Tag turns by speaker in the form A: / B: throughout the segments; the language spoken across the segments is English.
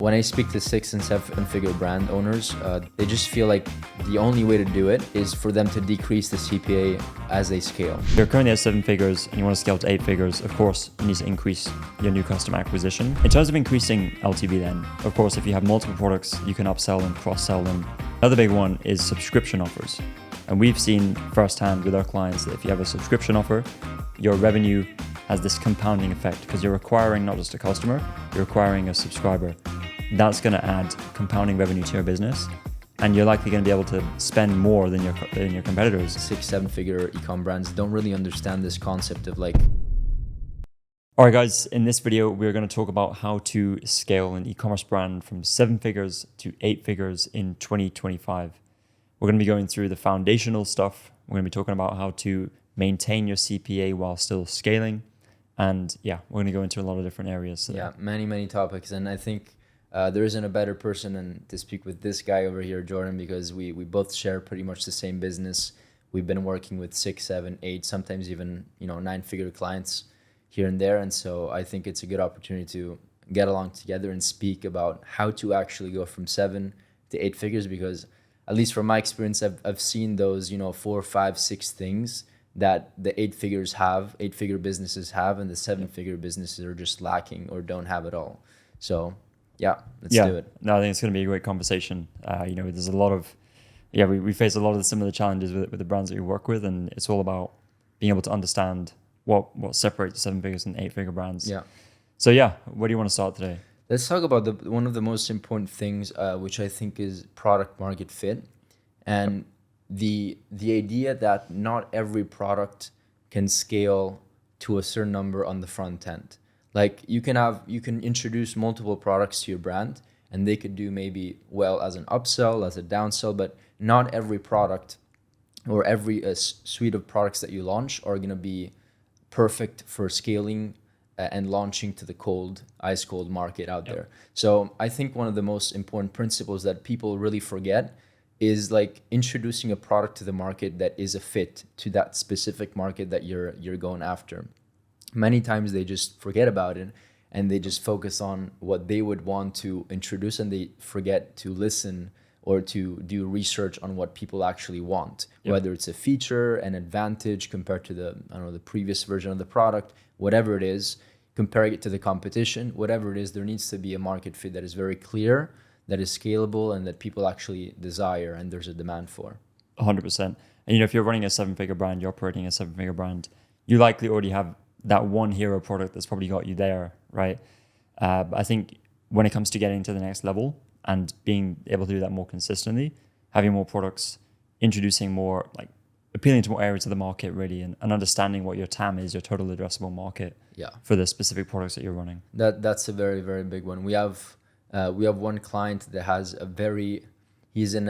A: When I speak to 6 and 7 figure brand owners, they just feel like the only way to do it is for them to decrease the CPA as they scale.
B: If you're currently at 7 figures and you want to scale to 8 figures, of course, you need to increase your new customer acquisition. In terms of increasing LTV then, of course, if you have multiple products, you can upsell and cross-sell them. Another big one is subscription offers. And we've seen firsthand with our clients that if you have a subscription offer, your revenue has this compounding effect because you're acquiring not just a customer, you're acquiring a subscriber. That's going to add compounding revenue to your business, and you're likely going to be able to spend more than your competitors.
A: 6-7 figure ecom brands don't really understand this concept of like.
B: All right, guys, in this video, we're going to talk about how to scale an e-commerce brand from 7 figures to 8 figures in 2025. We're going to be going through the foundational stuff. We're going to be talking about how to maintain your CPA while still scaling. And yeah, we're going to go into a lot of different areas today.
A: Yeah, many topics. And I think there isn't a better person than to speak with this guy over here, Jordan, because we both share pretty much the same business. We've been working with 6, 7, 8, sometimes even 9-figure clients here and there. And so I think it's a good opportunity to get along together and speak about how to actually go from 7 to 8 figures, because at least from my experience, I've seen those 4, 5, 6 things that the 8-figure businesses have, and the 7-figure businesses are just lacking or don't have at all. So yeah, let's do it.
B: No, I think it's going to be a great conversation. There's a lot of, we face a lot of the similar challenges with the brands that we work with, and it's all about being able to understand what separates 7 figures and 8-figure brands.
A: Yeah.
B: So yeah, where do you want to start today?
A: Let's talk about one of the most important things, which I think is product market fit, and the idea that not every product can scale to a certain number on the front end. Like you can introduce multiple products to your brand, and they could do maybe well as an upsell, as a downsell, but not every product or every suite of products that you launch are going to be perfect for scaling and launching to the ice cold market out there. So I think one of the most important principles that people really forget is like introducing a product to the market that is a fit to that specific market that you're going after. Many times they just forget about it and they just focus on what they would want to introduce, and they forget to listen or to do research on what people actually want, whether it's a feature, an advantage compared to the previous version of the product, whatever it is, comparing it to the competition, whatever it is, there needs to be a market fit that is very clear, that is scalable, and that people actually desire and there's a demand for.
B: 100%. And if you're running a 7-figure brand, you're operating a 7-figure brand, you likely already have that one hero product that's probably got you there, right? But I think when it comes to getting to the next level and being able to do that more consistently, having more products, introducing more, like appealing to more areas of the market really, and understanding what your TAM is, your total addressable market, for the specific products that you're running.
A: That's a very, very big one. We have one client that has he's in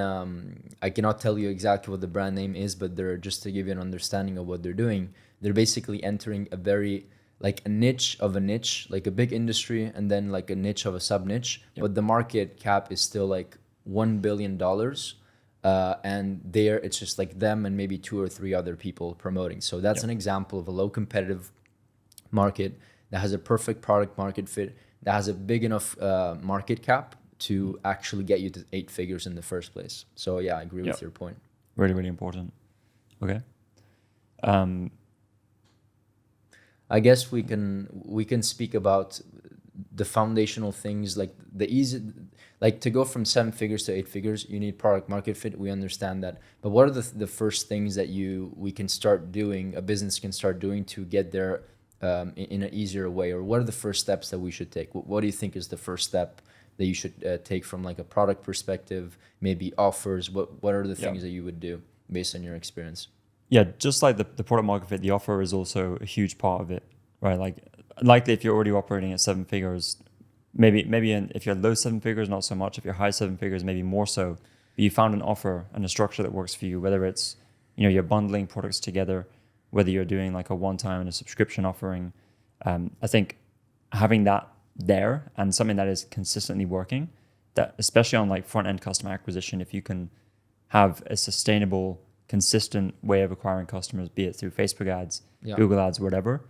A: I cannot tell you exactly what the brand name is, but they're, just to give you an understanding of what they're doing, they're basically entering a very like a niche of a niche, like a big industry, and then like a niche of a sub niche. But the market cap is still like $1 billion, and it's just like them and maybe 2 or 3 other people promoting. So that's an example of a low competitive market that has a perfect product market fit, that has a big enough market cap to actually get you to 8 figures in the first place. So yeah, I agree with your point.
B: Really, really important. Okay.
A: I guess we can speak about the foundational things, like to go from 7 figures to 8 figures, you need product market fit. We understand that. But what are the first things that we can start doing, a business can start doing to get there in an easier way? Or what are the first steps that we should take? What do you think is the first step that you should take from like a product perspective, maybe offers? What are the things that you would do based on your experience?
B: Yeah, just like the product market fit, the offer is also a huge part of it, right? Like likely if you're already operating at 7 figures, maybe if you're low 7 figures, not so much. If you're high 7 figures, maybe more so. But you found an offer and a structure that works for you, whether it's, you're bundling products together, whether you're doing like a one-time and a subscription offering. I think having that there and something that is consistently working, that especially on like front-end customer acquisition, if you can have a sustainable, consistent way of acquiring customers, be it through Facebook ads, Google ads, whatever,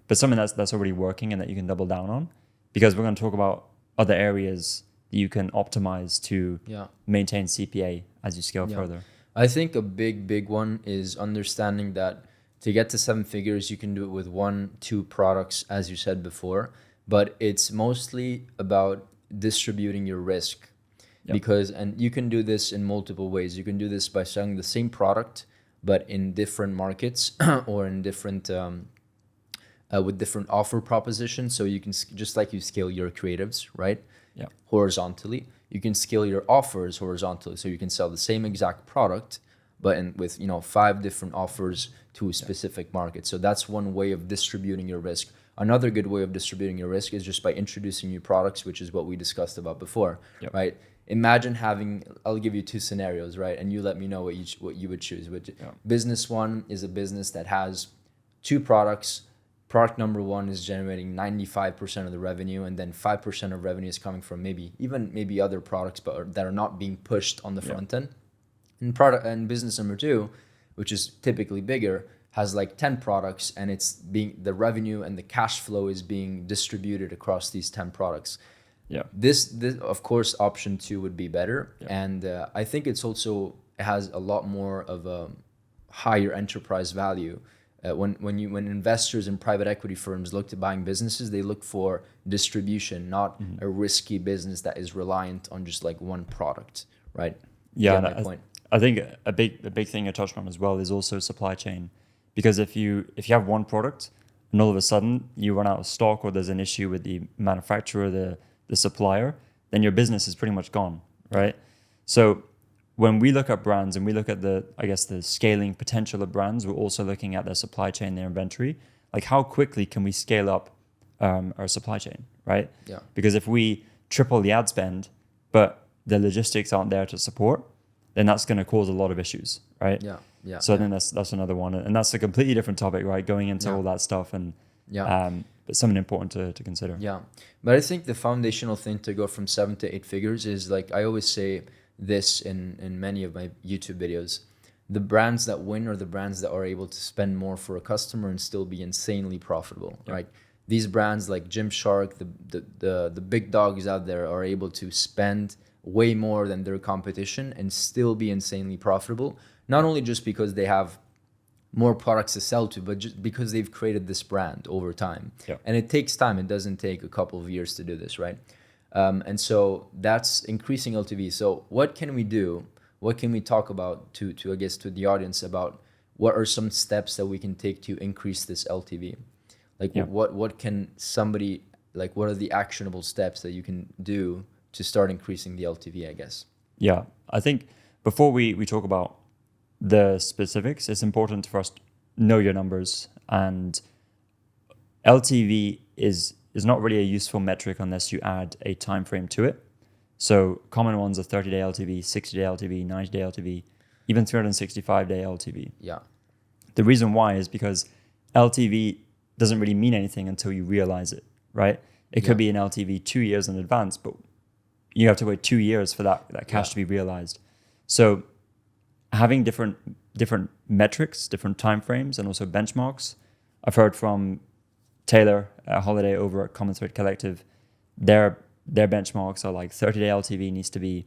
B: but something that's already working and that you can double down on, because we're going to talk about other areas that you can optimize to
A: Yeah.
B: maintain CPA as you scale
A: Yeah.
B: further?
A: I think a big one is understanding that to get to seven figures, you can do it with 1, 2 products, as you said before, but it's mostly about distributing your risk.
B: Yep.
A: Because, and you can do this in multiple ways. You can do this by selling the same product, but in different markets or in different, with different offer propositions. So you can, just like you scale your creatives, right?
B: Yeah.
A: Horizontally, you can scale your offers horizontally. So you can sell the same exact product, but with 5 different offers to a specific market. So that's one way of distributing your risk. Another good way of distributing your risk is just by introducing new products, which is what we discussed about before,
B: Yep.
A: right? Imagine having, I'll give you 2 scenarios, right? And you let me know what you would choose. Business one is a business that has 2 products. Product number 1 is generating 95% of the revenue, and then 5% of revenue is coming from maybe other products, but that are not being pushed on the front end. And business number 2, which is typically bigger, has like 10 products, and the revenue and the cash flow is being distributed across these 10 products.
B: Yeah.
A: This of course, option 2 would be better, and I think it has a lot more of a higher enterprise value. When investors and private equity firms look to buying businesses, they look for distribution, not a risky business that is reliant on just like one product, right?
B: Yeah,
A: Get my point.
B: I think a big thing you touched on as well is also supply chain, because if you have one product and all of a sudden you run out of stock, or there's an issue with the manufacturer, the supplier, then your business is pretty much gone, right? So when we look at brands and we look at the scaling potential of brands, we're also looking at their supply chain, their inventory. Like, how quickly can we scale up our supply chain, right?
A: Yeah.
B: Because if we triple the ad spend, but the logistics aren't there to support, then that's going to cause a lot of issues, right?
A: Yeah.
B: So I think that's another one, and that's a completely different topic, right? Going into all that stuff, and but something important to consider.
A: Yeah, but I think the foundational thing to go from 7 to 8 figures is, like I always say this in many of my YouTube videos, the brands that win are the brands that are able to spend more for a customer and still be insanely profitable, right? These brands like Gymshark, the big dogs out there, are able to spend way more than their competition and still be insanely profitable. Not only just because they have more products to sell to, but just because they've created this brand over time. And it takes time. It doesn't take a couple of years to do this, right? And so that's increasing LTV. So what can we do? What can we talk about to I guess to the audience about what are some steps that we can take to increase this LTV? Like what can somebody, like what are the actionable steps that you can do to start increasing the LTV, I guess?
B: Yeah, I think before we talk about the specifics, it's important for us to know your numbers, and LTV is not really a useful metric unless you add a time frame to it. So common ones are 30-day LTV, 60-day LTV, 90-day LTV, even 365-day LTV.
A: Yeah.
B: The reason why is because LTV doesn't really mean anything until you realize it, right? It could be an LTV 2 years in advance, but you have to wait 2 years for that cash to be realized. So having different metrics, different timeframes, and also benchmarks. I've heard from Taylor Holiday over at Common Thread Collective. Their benchmarks are like 30-day LTV needs to be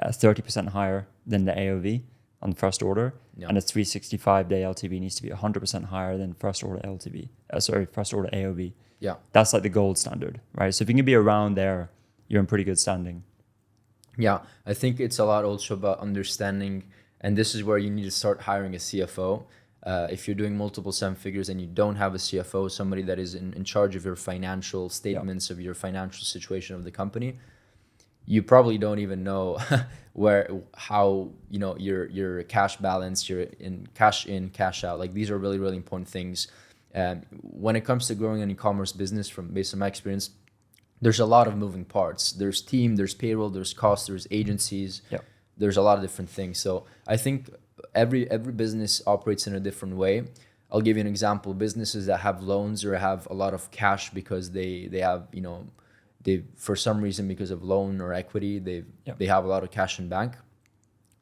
B: 30% higher than the AOV on first order, and a 365-day LTV needs to be 100% higher than first order AOV.
A: Yeah,
B: that's like the gold standard, right? So if you can be around there, you're in pretty good standing.
A: Yeah, I think it's a lot also about understanding, and this is where you need to start hiring a CFO. If you're doing multiple 7 figures and you don't have a CFO, somebody that is in charge of your financial statements, of your financial situation of the company, you probably don't even know how your cash balance, your in, cash out. Like, these are really, really important things. When it comes to growing an e-commerce business, based on my experience, there's a lot of moving parts. There's team, there's payroll, there's costs, there's agencies. There's a lot of different things. So I think every business operates in a different way. I'll give you an example. Businesses that have loans or have a lot of cash because they have, they for some reason, because of loan or equity, they have a lot of cash in bank.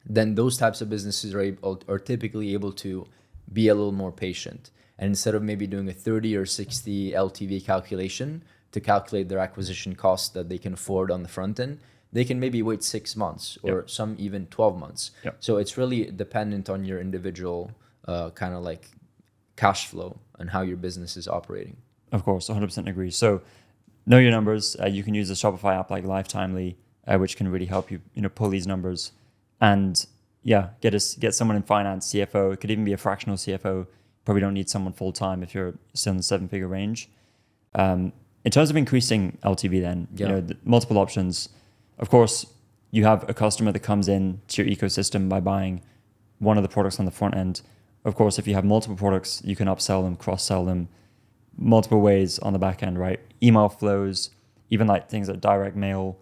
A: Then those types of businesses are typically able to be a little more patient. And instead of maybe doing a 30 or 60 LTV calculation to calculate their acquisition cost that they can afford on the front end, they can maybe wait 6 months or some even 12 months. So it's really dependent on your individual kind of like cash flow and how your business is operating.
B: Of course, 100% agree. So know your numbers. You can use a Shopify app like Lifetimely, which can really help you, pull these numbers. And get someone in finance, CFO. It could even be a fractional CFO. Probably don't need someone full time if you're still in the 7-figure range. In terms of increasing LTV, then multiple options. Of course, you have a customer that comes in to your ecosystem by buying one of the products on the front end. Of course, if you have multiple products, you can upsell them, cross-sell them, multiple ways on the back end, right? Email flows, even like things like direct mail.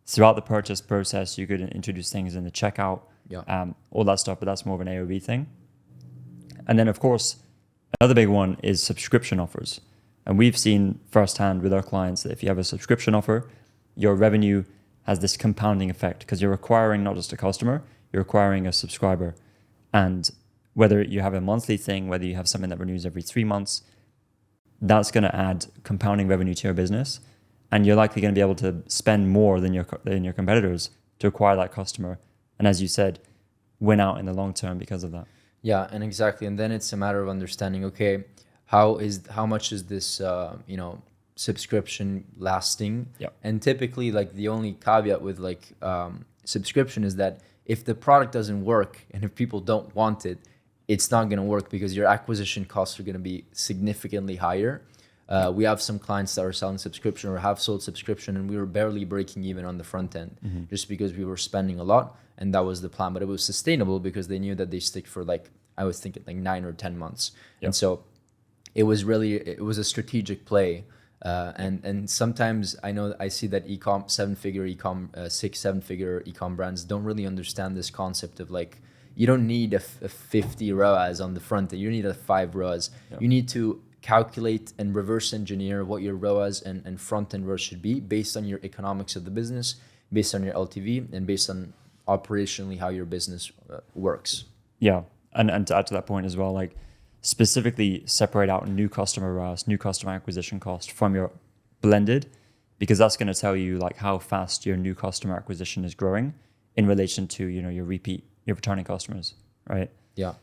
B: Throughout the purchase process, you could introduce things in the checkout, all that stuff, but that's more of an AOV thing. And then, of course, another big one is subscription offers. And we've seen firsthand with our clients that if you have a subscription offer, your revenue has this compounding effect because you're acquiring not just a customer, you're acquiring a subscriber. And whether you have a monthly thing, whether you have something that renews every 3 months, that's going to add compounding revenue to your business. And you're likely going to be able to spend more than your competitors to acquire that customer. And as you said, win out in the long term because of that.
A: Yeah, and exactly. And then it's a matter of understanding, okay, how much is this subscription lasting? And typically, like, the only caveat with like subscription is that if the product doesn't work and if people don't want it, it's not going to work because your acquisition costs are going to be significantly higher. We have some clients that are selling subscription or have sold subscription, and we were barely breaking even on the front end just because we were spending a lot, and that was the plan. But it was sustainable because they knew that they stick for, like, I was thinking like 9 or 10 months. And so it was a strategic play. And sometimes I see that ecom 7-figure ecom 6-7-figure ecom brands don't really understand this concept of, like, you don't need a 50 ROAS on the front end. You need a 5 ROAS. You need to calculate and reverse engineer what your ROAS and front end ROAS should be based on your economics of the business, based on your LTV, and based on operationally how your business works.
B: Yeah, and to add to that point as well, like, specifically separate out new customer ROAS, new customer acquisition cost from your blended, because that's going to tell you, like, how fast your new customer acquisition is growing in relation to, your returning customers, right?
A: Yeah.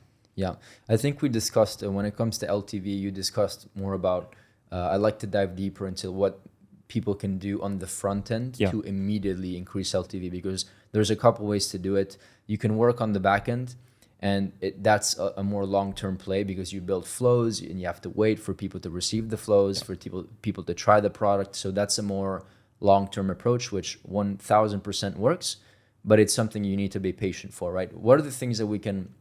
A: I think we discussed, when it comes to LTV, you discussed more about, I'd like to dive deeper into what people can do on the front end to immediately increase LTV, because there's a couple ways to do it. You can work on the back end, and that's a more long-term play because you build flows and you have to wait for people to receive the flows, for people to try the product. So that's a more long-term approach, which 1000% works, but it's something you need to be patient for, right? What are the things that we can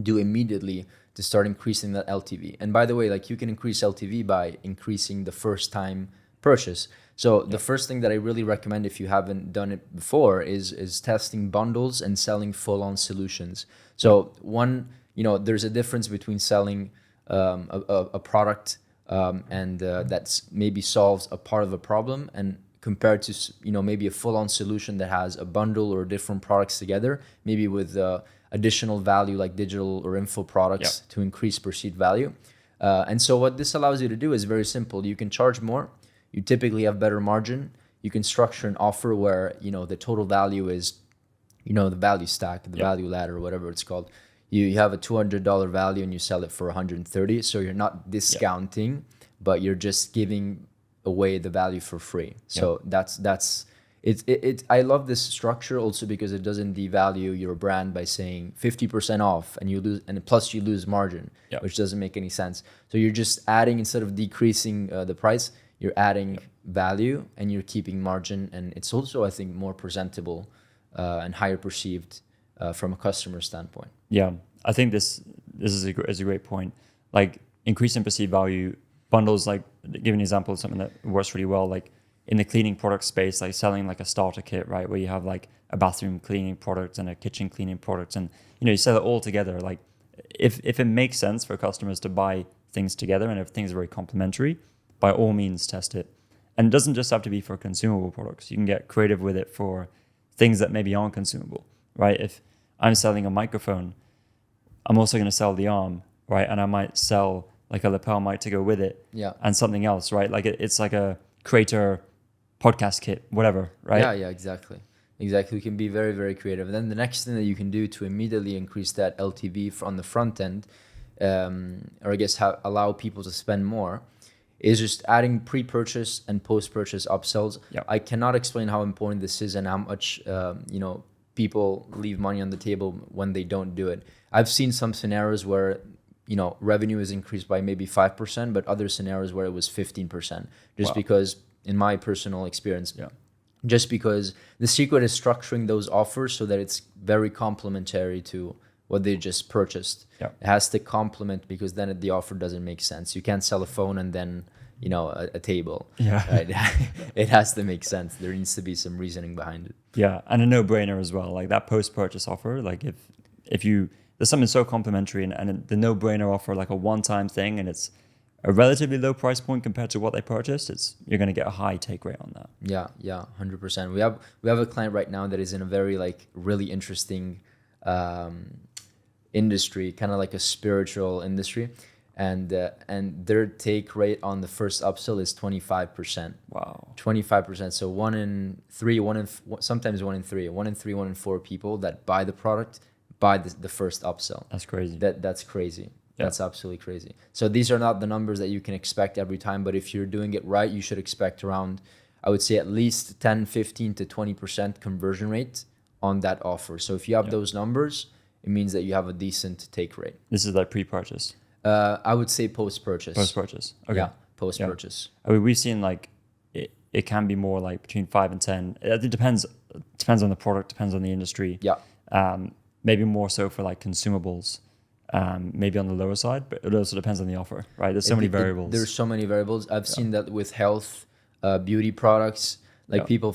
A: do immediately to start increasing that LTV? And by the way, like, you can increase LTV by increasing the first time purchase. So the first thing that I really recommend, if you haven't done it before, is testing bundles and selling full-on solutions. So there's a difference between selling a product and that's maybe solves a part of a problem, and compared to maybe a full-on solution that has a bundle or different products together, maybe with additional value like digital or info products to increase perceived value. And so what this allows you to do is very simple. You can charge more. You typically have better margin. You can structure an offer where the total value is the value stack, the value ladder, whatever it's called. You have a $200 value and you sell it for $130. So you're not discounting, but you're just giving away the value for free. So that's it. I love this structure also because it doesn't devalue your brand by saying 50% off and you lose, and plus you lose margin, which doesn't make any sense. So you're just adding, instead of decreasing the price, you're adding value and you're keeping margin, and it's also, I think, more presentable and higher perceived from a customer standpoint.
B: Yeah, I think this is a great point. Like, increasing perceived value, bundles, like, give an example of something that works really well, like in the cleaning product space, like selling like a starter kit, right, where you have like a bathroom cleaning product and a kitchen cleaning product, and you sell it all together. Like, if it makes sense for customers to buy things together and if things are very complementary, by all means test it. And it doesn't just have to be for consumable products. You can get creative with it for things that maybe aren't consumable, right? If I'm selling a microphone, I'm also going to sell the arm, right? And I might sell like a lapel mic to go with it, and something else, right? Like it's like a creator podcast kit, whatever, right?
A: Yeah, exactly. Exactly. We can be very, very creative. And then the next thing that you can do to immediately increase that LTV on the front end, or I guess allow people to spend more, is just adding pre-purchase and post-purchase upsells.
B: Yeah.
A: I cannot explain how important this is and how much people leave money on the table when they don't do it. I've seen some scenarios where revenue is increased by maybe 5%, but other scenarios where it was 15%. Just because, in my personal experience, just because the secret is structuring those offers so that it's very complementary to what they just purchased. It has to complement, because then the offer doesn't make sense. You can't sell a phone and then a table. Right? It has to make sense. There needs to be some reasoning behind it.
B: Yeah, and a no-brainer as well. Like that post-purchase offer, like if you there's something so complimentary and the no-brainer offer, like a one-time thing, and it's a relatively low price point compared to what they purchased, you're going to get a high take rate on that.
A: Yeah, 100%. We have a client right now that is in a very really interesting industry, kind of like a spiritual industry, and their take rate on the first upsell is 25%.
B: Wow.
A: 25%. So 1 in 3, sometimes 1 in 3, 1 in 3, 1 in 4 people that buy the product buy the first upsell.
B: That's crazy.
A: That's crazy. That's absolutely crazy. So these are not the numbers that you can expect every time, but if you're doing it right, you should expect around, I would say, at least 10, 15 to 20% conversion rate on that offer. So if you have those numbers, it means that you have a decent take rate.
B: This is like pre-purchase?
A: I would say post-purchase.
B: Post-purchase. Okay.
A: Yeah, post-purchase.
B: I mean, we've seen it can be more like between 5 and 10. It depends on the product, depends on the industry.
A: Yeah.
B: Maybe more so for consumables. Maybe on the lower side, but it also depends on the offer, right? There's so many variables.
A: There's so many variables. I've seen that with health, beauty products, people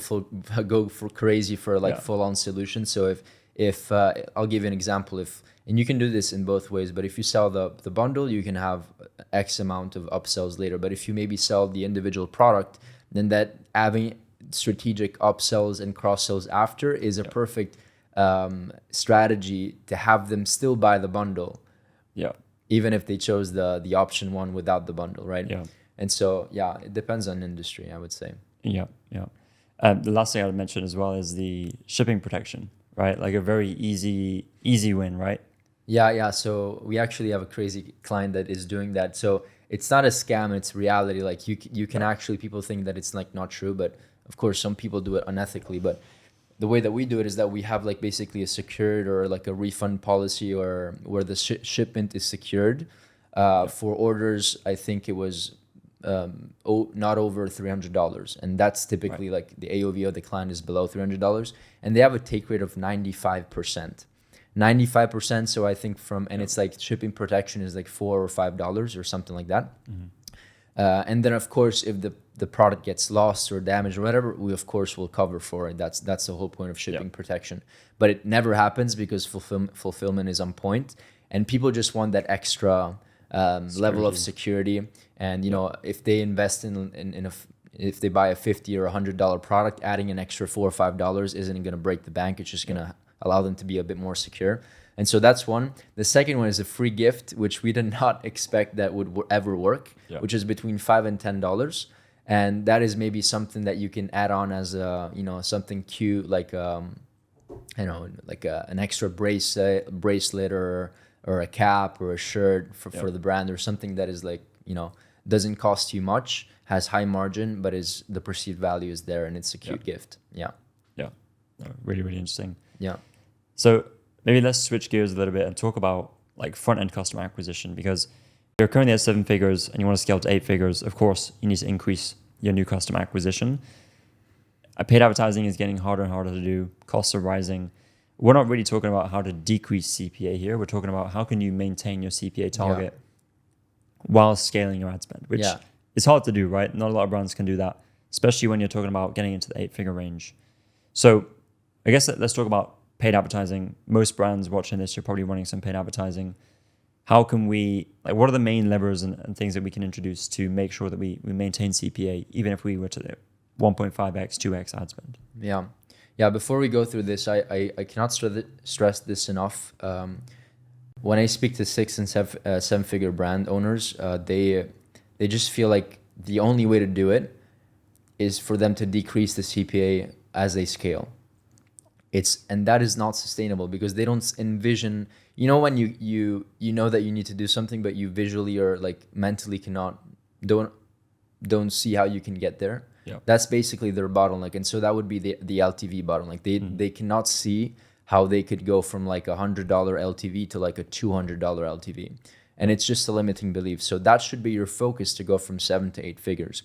A: go for crazy for full-on solutions. So if I'll give you an example, and you can do this in both ways, but if you sell the bundle, you can have X amount of upsells later. But if you maybe sell the individual product, then that having strategic upsells and cross-sells after is a perfect strategy to have them still buy the bundle.
B: Yeah.
A: Even if they chose the option one without the bundle, right?
B: Yeah.
A: And so, it depends on industry, I would say.
B: Yeah. The last thing I would mention as well is the shipping protection, right? Like a very easy win, right?
A: Yeah. So we actually have a crazy client that is doing that. So it's not a scam, it's reality. Like you can actually, people think that it's not true, but of course some people do it unethically. But the way that we do it is that we have basically a secured or a refund policy, or where the shipment is secured for orders. I think it was not over $300, and that's typically the AOV of the client is below $300, and they have a take rate of 95%. 95%. So I think it's shipping protection is $4 or $5 or something like that. Mm-hmm. And then of course, if the product gets lost or damaged or whatever, we of course will cover for it. That's the whole point of shipping protection. But it never happens because fulfillment is on point, and people just want that extra level of security. And if they invest if they buy a $50 or $100 product, adding an extra $4 or $5 isn't going to break the bank. It's just going to allow them to be a bit more secure. And so that's one. The second one is a free gift, which we did not expect that would ever work, which is between $5 and $10. And that is maybe something that you can add on as something cute, an extra bracelet or a cap or a shirt for the brand, or something that is doesn't cost you much, has high margin, but the perceived value is there, and it's a cute gift. Yeah.
B: Really, really interesting.
A: Yeah.
B: So maybe let's switch gears a little bit and talk about front-end customer acquisition, because if you're currently at 7 figures and you want to scale to 8 figures, of course, you need to increase your new customer acquisition. Paid advertising is getting harder and harder to do. Costs are rising. We're not really talking about how to decrease CPA here. We're talking about how can you maintain your CPA target while scaling your ad spend, which is hard to do, right? Not a lot of brands can do that, especially when you're talking about getting into the 8-figure range. So I guess let's talk about paid advertising. Most brands watching this, you're probably running some paid advertising. How can we, what are the main levers and things that we can introduce to make sure that we maintain CPA, even if we were to 1.5x, 2x ad spend?
A: Yeah. Before we go through this, I cannot stress this enough. When I speak to 6 and 7-figure brand owners, they just feel like the only way to do it is for them to decrease the CPA as they scale. and that is not sustainable because they don't envision, you know, when you know that you need to do something, but you visually or like mentally don't see how you can get there.
B: Yeah.
A: That's basically their bottleneck. And so that would be the LTV bottleneck. They cannot see how they could go from like $100 LTV to like a $200 LTV. And it's just a limiting belief. So that should be your focus, to go from 7 to 8 figures,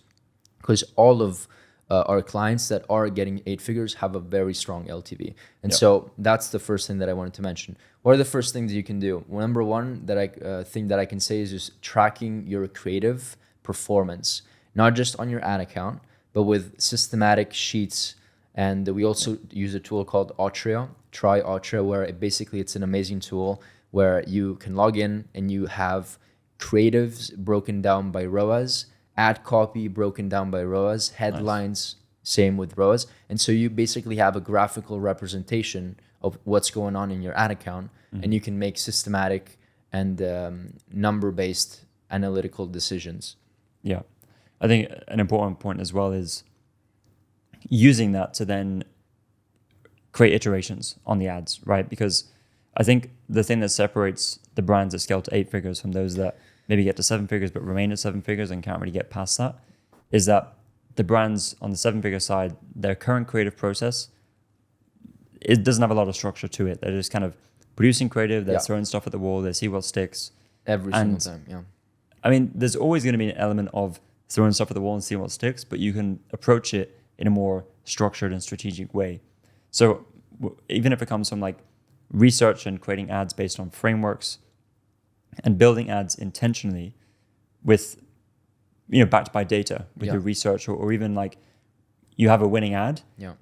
A: because all of our clients that are getting 8 figures have a very strong LTV. And so that's the first thing that I wanted to mention. What are the first things you can do? Well, number one that I think that I can say is just tracking your creative performance, not just on your ad account, but with systematic sheets. And we also use a tool called Autria. Try Autria, where it's an amazing tool where you can log in and you have creatives broken down by ROAS, ad copy broken down by ROAS, headlines, same with ROAS. And so you basically have a graphical representation of what's going on in your ad account, and you can make systematic and number-based analytical decisions.
B: Yeah. I think an important point as well is using that to then create iterations on the ads, right? Because I think the thing that separates the brands that scale to 8 figures from those that maybe get to 7 figures but remain at 7 figures and can't really get past that is that the brands on the 7-figure side, their current creative process, it doesn't have a lot of structure to it. They're just kind of producing creative, they're throwing stuff at the wall, they see what sticks.
A: Every single time, yeah.
B: I mean, there's always going to be an element of throwing stuff at the wall and seeing what sticks, but you can approach it in a more structured and strategic way. So even if it comes from like research and creating ads based on frameworks and building ads intentionally with, backed by data with your research, or even like you have a winning ad,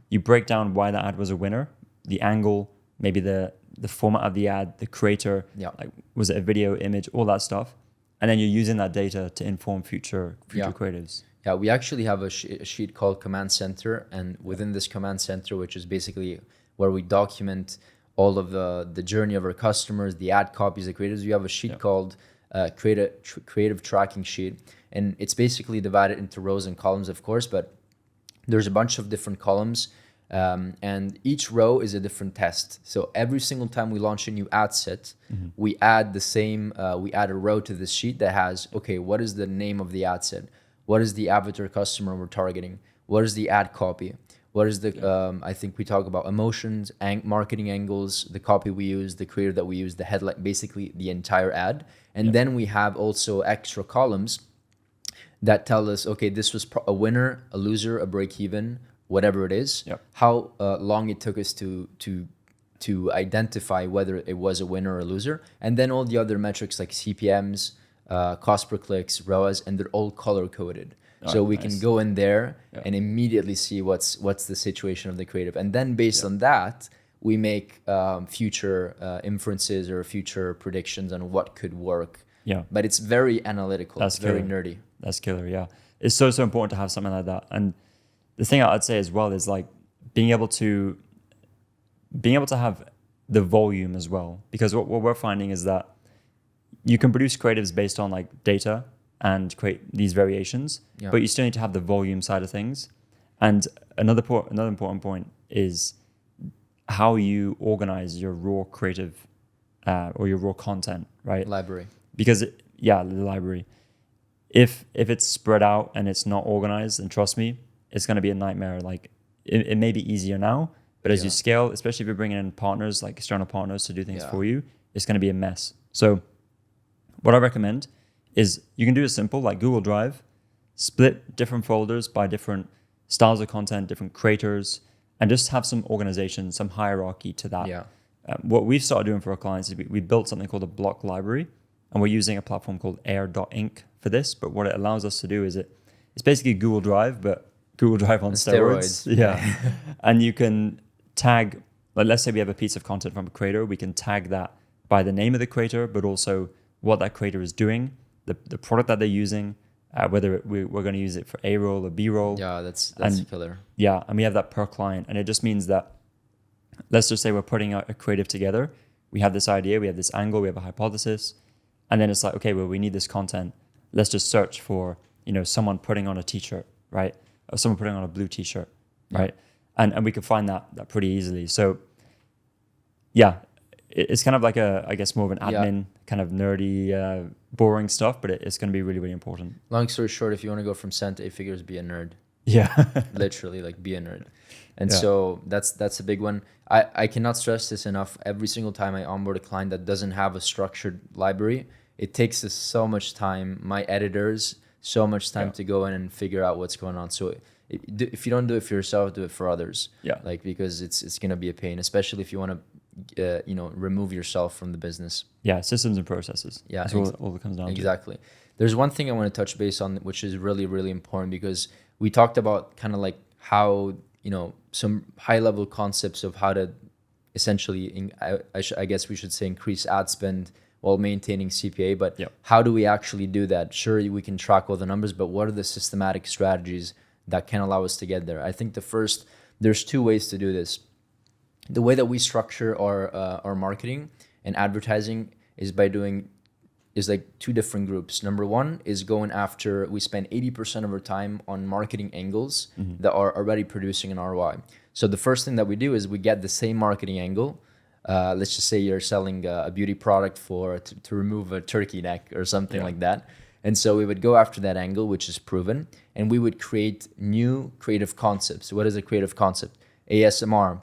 B: you break down why that ad was a winner, the angle, maybe the format of the ad, the creator, like was it a video, image, all that stuff. And then you're using that data to inform future creatives.
A: Yeah, we actually have a sheet called Command Center, and within this Command Center, which is basically where we document all of the journey of our customers, the ad copies, the creatives, we have a sheet called creative tracking sheet, and it's basically divided into rows and columns, of course, but there's a bunch of different columns, and each row is a different test. So every single time we launch a new ad set, we add we add a row to this sheet that has, okay, what is the name of the ad set? What is the avatar customer we're targeting? What is the ad copy? What is the, I think we talk about emotions, marketing angles, the copy we use, the creator that we use, the headline, basically the entire ad. And then we have also extra columns that tell us, okay, this was a winner, a loser, a break even, whatever it is, how long it took us to identify whether it was a winner or a loser. And then all the other metrics like CPMs, cost per clicks, ROAS, and they're all color coded. So we can go in there and immediately see what's the situation of the creative. And then based on that, we make future inferences or future predictions on what could work.
B: Yeah.
A: But it's very analytical.
B: That's
A: it's very nerdy.
B: That's killer, yeah. It's so important to have something like that. And the thing I'd say as well is like being able to have the volume as well. Because what we're finding is that you can produce creatives based on like data and create these variations, but you still need to have the volume side of things. And another important point is how you organize your raw creative or your raw content, right?
A: Library.
B: Because the library. If it's spread out and it's not organized, and trust me, it's going to be a nightmare. Like it may be easier now, but as you scale, especially if you're bringing in partners, like external partners to do things for you, it's going to be a mess. So what I recommend is you can do it simple, like Google Drive, split different folders by different styles of content, different creators, and just have some organization, some hierarchy to that.
A: Yeah.
B: What we've started doing for our clients is we built something called a block library, and we're using a platform called air.inc for this. But what it allows us to do is it's basically Google Drive, but Google Drive on steroids. Yeah. And you can tag, like let's say we have a piece of content from a creator, we can tag that by the name of the creator, but also what that creator is doing, the product that they're using, whether we're going to use it for A-roll or B-roll.
A: Yeah, that's killer.
B: Yeah, and we have that per client. And it just means that, let's just say we're putting out a creative together. We have this idea, we have this angle, we have a hypothesis. And then it's like, okay, well, we need this content. Let's just search for, someone putting on a t-shirt, right? Or someone putting on a blue t-shirt, right? And we can find that pretty easily. So yeah, it's kind of like I guess more of an
A: Yeah.
B: admin kind of nerdy, boring stuff, but it's going to be really, really important.
A: Long story short, if you want to go from 7 to 8 figures, be a nerd.
B: Yeah.
A: Literally, like, be a nerd. And
B: Yeah.
A: so that's a big one. I cannot stress this enough. Every single time I onboard a client that doesn't have a structured library, it takes us so much time, my editors, so much time
B: Yeah.
A: to go in and figure out what's going on. So if you don't do it for yourself, do it for others.
B: Yeah.
A: Like, because it's going to be a pain, especially if you want to remove yourself from the business.
B: Yeah, systems and processes.
A: Yeah,
B: That's all it comes down to.
A: Exactly. There's one thing I want to touch base on, which is really, really important, because we talked about kind of like how, some high level concepts of how to essentially, I guess we should say, increase ad spend while maintaining CPA. But
B: Yep.
A: how do we actually do that? Sure, we can track all the numbers, but what are the systematic strategies that can allow us to get there? I think there's two ways to do this. The way that we structure our marketing and advertising is like two different groups. Number one is going after, we spend 80% of our time on marketing angles that are already producing an ROI. So the first thing that we do is we get the same marketing angle. Let's just say you're selling a beauty product to remove a turkey neck or something like that. And so we would go after that angle, which is proven, and we would create new creative concepts. What is a creative concept? ASMR,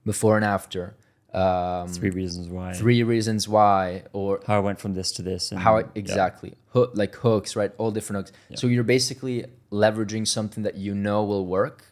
A: before and after.
B: 3 reasons why.
A: 3 reasons why, or
B: How I went from this to this. And
A: exactly. Like hooks, right? All different hooks.
B: Yeah.
A: So you're basically leveraging something that will work,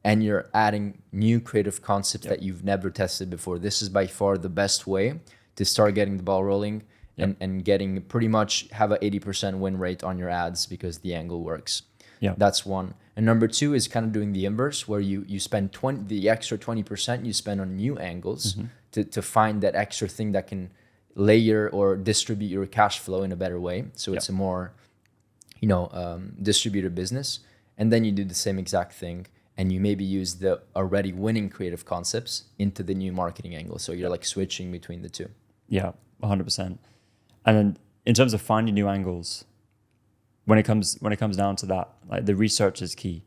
A: and you're adding new creative concepts that you've never tested before. This is by far the best way to start getting the ball rolling and getting pretty much have a 80% win rate on your ads, because the angle works.
B: Yeah.
A: That's one. And number two is kind of doing the inverse, where you spend the extra 20% you spend on new angles to find that extra thing that can layer or distribute your cash flow in a better way. So it's a more, distributed business. And then you do the same exact thing, and you maybe use the already winning creative concepts into the new marketing angle. So you're like switching between the two.
B: Yeah, 100%. And then in terms of finding new angles, when it comes down to that, like, the research is key.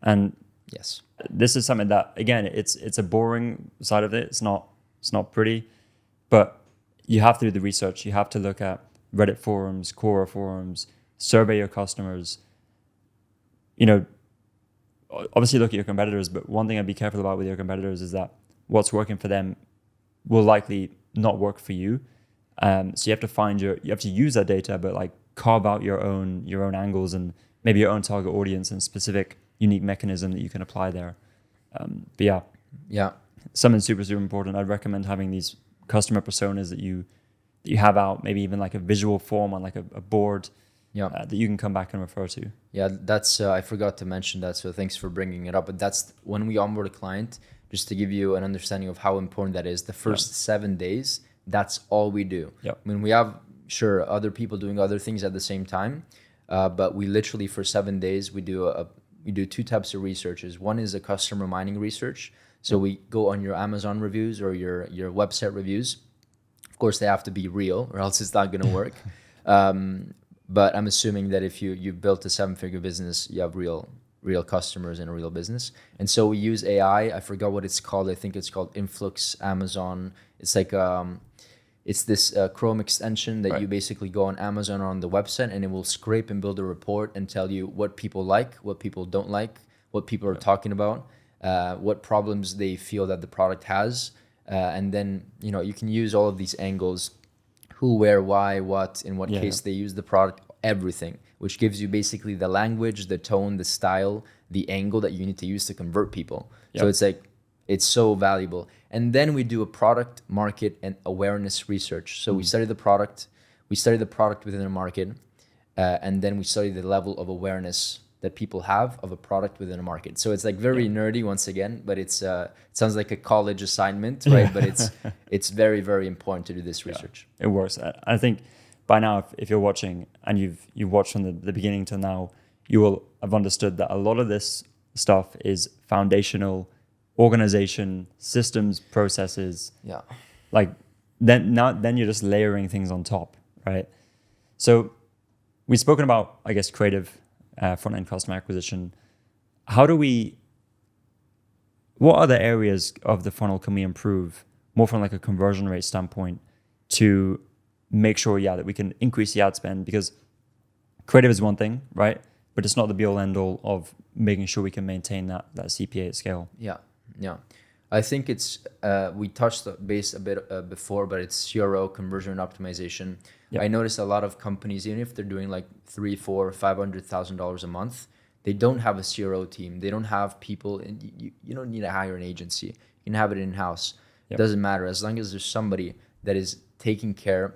B: And
A: Yes.
B: this is something that, again, it's a boring side of it. It's not pretty, but you have to do the research. You have to look at Reddit forums, Quora forums, survey your customers. Obviously look at your competitors, but one thing I'd be careful about with your competitors is that what's working for them will likely not work for you. So you have to you have to use that data, but like carve out your own angles and maybe your own target audience and specific unique mechanism that you can apply there. But
A: Yeah.
B: something super, super important. I'd recommend having these customer personas that you have out, maybe even like a visual form on like a board that you can come back and refer to.
A: Yeah, that's I forgot to mention that, so thanks for bringing it up. But that's when we onboard a client, just to give you an understanding of how important that is. The first 7 days, that's all we do.
B: Yep.
A: I mean, we have other people doing other things at the same time, but we literally, for 7 days, we do two types of researches. One is a customer mining research. So we go on your Amazon reviews or your website reviews. Of course, they have to be real, or else it's not going to work. But I'm assuming that if you've built a 7-figure business, you have real customers in a real business. And so we use AI. I forgot what it's called. I think it's called Influx Amazon. It's like it's this Chrome extension that you basically go on Amazon or on the website, and it will scrape and build a report and tell you what people like, what people don't like, what people are talking about, what problems they feel that the product has. And then, you can use all of these angles: who, where, why, what, in what case they use the product, everything, which gives you basically the language, the tone, the style, the angle that you need to use to convert people. So it's like, it's so valuable. And then we do a product, market, and awareness research. So we study the product within a market, and then we study the level of awareness that people have of a product within a market. So it's like very nerdy once again, but it sounds like a college assignment, right? But it's very, very important to do this research.
B: It works. I think by now, if you're watching and you've watched from the beginning to now, you will have understood that a lot of this stuff is foundational organization, systems, processes.
A: Yeah.
B: Like then you're just layering things on top, right? So we've spoken about, I guess, creative front-end customer acquisition. What other areas of the funnel can we improve more from like a conversion rate standpoint to make sure, that we can increase the ad spend, because creative is one thing, right? But it's not the be all end all of making sure we can maintain that CPA at scale.
A: Yeah. I think it's we touched the base a bit before, but it's CRO, conversion optimization. I noticed a lot of companies, even if they're doing like $300,000, $400,000, $500,000 a month, they don't have a CRO team. They don't have people, and you don't need to hire an agency. You can have it in house. It doesn't matter as long as there's somebody that is taking care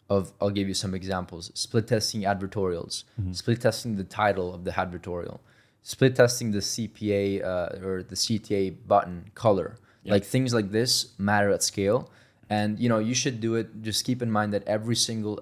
A: of. I'll give you some examples: split testing advertorials, split testing the title of the advertorial, split testing the CPA or the CTA button color. Like things like this matter at scale. And you should do it. Just keep in mind that every single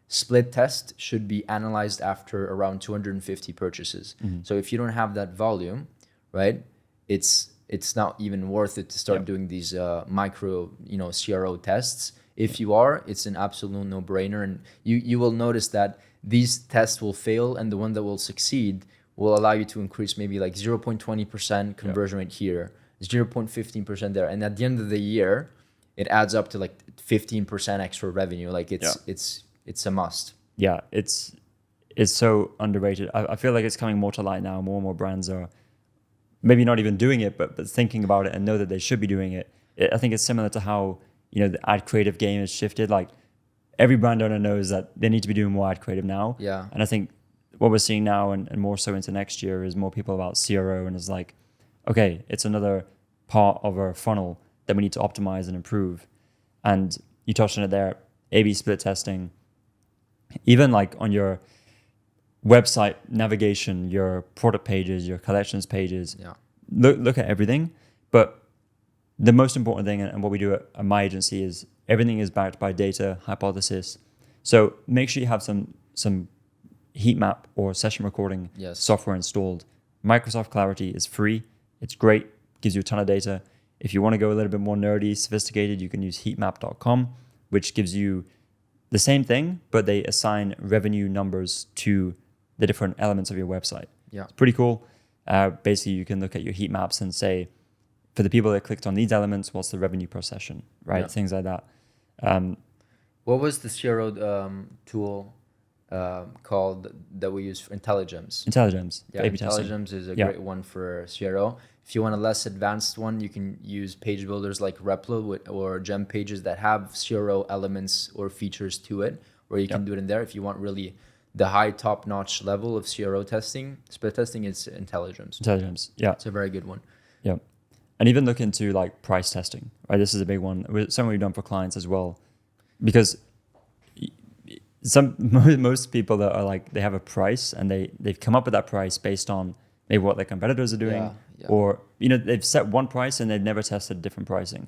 A: split test should be analyzed after around 250 purchases. So if you don't have that volume, right, it's not even worth it to start doing these micro CRO tests. If you are, it's an absolute no-brainer, and you will notice that these tests will fail, and the one that will succeed will allow you to increase maybe like 0.20% conversion rate here, 0.15% there, and at the end of the year, it adds up to like 15% extra revenue. Like it's a must.
B: Yeah, it's so underrated. I feel like it's coming more to light now. More and more brands are maybe not even doing it, but thinking about it and know that they should be doing it. I think it's similar to how the ad creative game has shifted. Like every brand owner knows that they need to be doing more ad creative now.
A: Yeah.
B: And I think what we're seeing now and more so into next year is more people about CRO, and it's like, okay, it's another part of our funnel that we need to optimize and improve. And you touched on it there, A/B split testing, even like on your website navigation, your product pages, your collections pages, look at everything. But the most important thing, and what we do at my agency, is everything is backed by data, hypothesis. So make sure you have some heat map or session recording software installed. Microsoft Clarity is free. It's great, gives you a ton of data. If you want to go a little bit more nerdy, sophisticated, you can use heatmap.com, which gives you the same thing, but they assign revenue numbers to the different elements of your website.
A: Yeah.
B: It's pretty cool. Basically, you can look at your heat maps and say, for the people that clicked on these elements, what's the revenue per session, right?
A: Yeah.
B: Things like that.
A: What was the CRO tool called that we use for Intelligence?
B: Intelligence.
A: Yeah, Intelligence is a great one for CRO. If you want a less advanced one, you can use page builders like Replo or Gem Pages that have CRO elements or features to it, where you can do it in there. If you want really the high top-notch level of CRO testing, split testing, it's Intelligence.
B: Intelligence, yeah.
A: It's a very good one.
B: Yeah. And even look into like price testing, right? This is a big one. Something we've done for clients as well, because most people that are like, they have a price and they've come up with that price based on maybe what their competitors are doing, or they've set one price and they've never tested different pricing.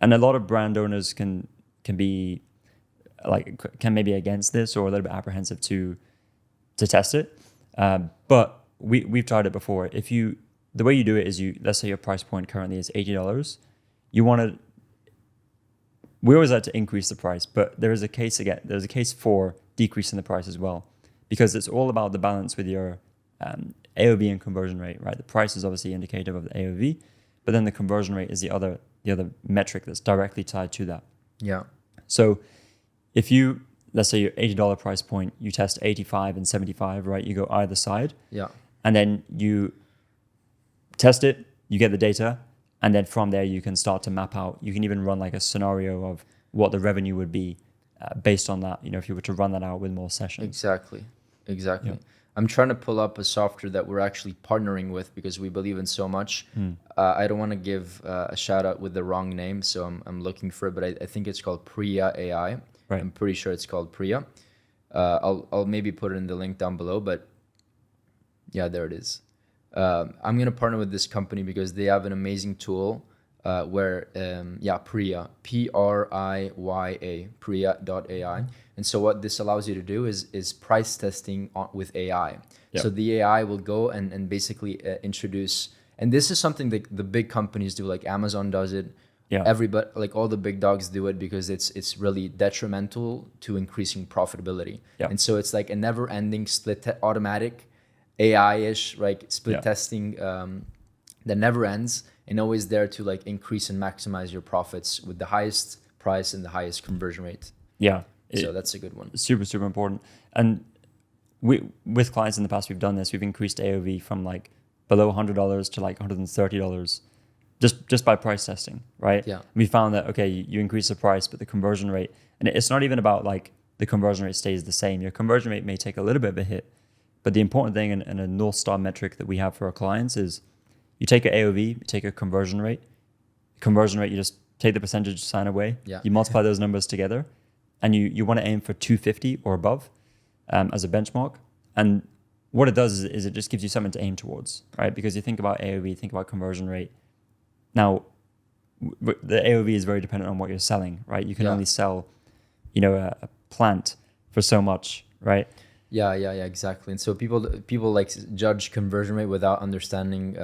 B: And a lot of brand owners can be like, can maybe against this or a little bit apprehensive to test it. But we've tried it before. The way you do it is let's say your price point currently is $80. We always like to increase the price, but there's a case for decreasing the price as well, because it's all about the balance with your AOV and conversion rate, right? The price is obviously indicative of the AOV, but then the conversion rate is the other metric that's directly tied to that.
A: Yeah.
B: So if let's say your $80 price point, you test 85 and 75, right? You go either side.
A: Yeah.
B: And then you test it, you get the data, and then from there you can start to map out. You can even run like a scenario of what the revenue would be based on that, if you were to run that out with more sessions.
A: Exactly.
B: Yeah.
A: I'm trying to pull up a software that we're actually partnering with because we believe in so much. I don't want to give a shout out with the wrong name, so I'm looking for it, but I think it's called Priya AI.
B: Right.
A: I'm pretty sure it's called Priya. I'll maybe put it in the link down below, but yeah, there it is. I'm going to partner with this company because they have an amazing tool where, Priya, Priya, Priya.ai. And so what this allows you to do is price testing with AI. Yep. So the AI will go and basically introduce, and this is something that the big companies do, like Amazon does it. Yeah. Everybody, like all the big dogs do it because it's really detrimental to increasing profitability. Yep. And so it's like a never ending automatic AI-ish, like split testing that never ends. and always there to like increase and maximize your profits with the highest price and the highest conversion rate.
B: Yeah.
A: So that's a good one.
B: Super, super important. And with clients in the past, we've done this. We've increased AOV from like below $100 to like $130 just by price testing, right?
A: Yeah.
B: We found that, okay, you increase the price, but the conversion rate, and it's not even about like the conversion rate stays the same. Your conversion rate may take a little bit of a hit, but the important thing and a North Star metric that we have for our clients is you take an AOV, you take a conversion rate, you just take the percentage sign away, you multiply those numbers together, and you want to aim for 250 or above as a benchmark. And what it does is it just gives you something to aim towards, right? Because you think about AOV, think about conversion rate. Now, the AOV is very dependent on what you're selling, right? You can only sell, a plant for so much, right?
A: Yeah, exactly. And so people like judge conversion rate without understanding